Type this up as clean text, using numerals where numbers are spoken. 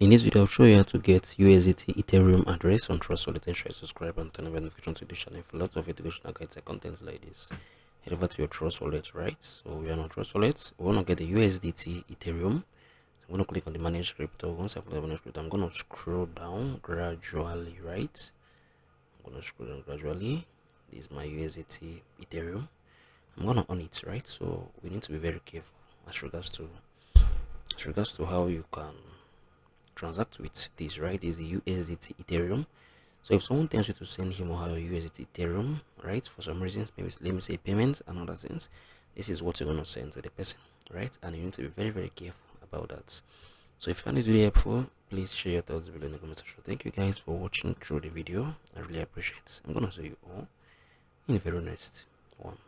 In this video, I'll show you how to get USDT Ethereum address on Trust Wallet. Ensure you subscribe and turn on notifications to the channel for lots of educational guides and contents like this. Head over to your Trust Wallet, right? So we are on Trust Wallet. We want to get the USDT Ethereum. I'm going to click on the manage crypto. Once I click on manage crypto, I'm going to scroll down gradually, right? I'm going to scroll down gradually. This is my USDT Ethereum. I'm going to on it, right? So we need to be very careful as regards to how you can transact with this, right? This is the USDT Ethereum. So if someone tells you to send him or her USDT Ethereum, right, for some reasons, maybe let me say payments and other things, this is what you're going to send to the person, right? And you need to be very, very careful about that. So if you find this video helpful, please share your thoughts below in the comment section. Thank you guys for watching through the video. I really appreciate it. I'm going to see you all in the very next one.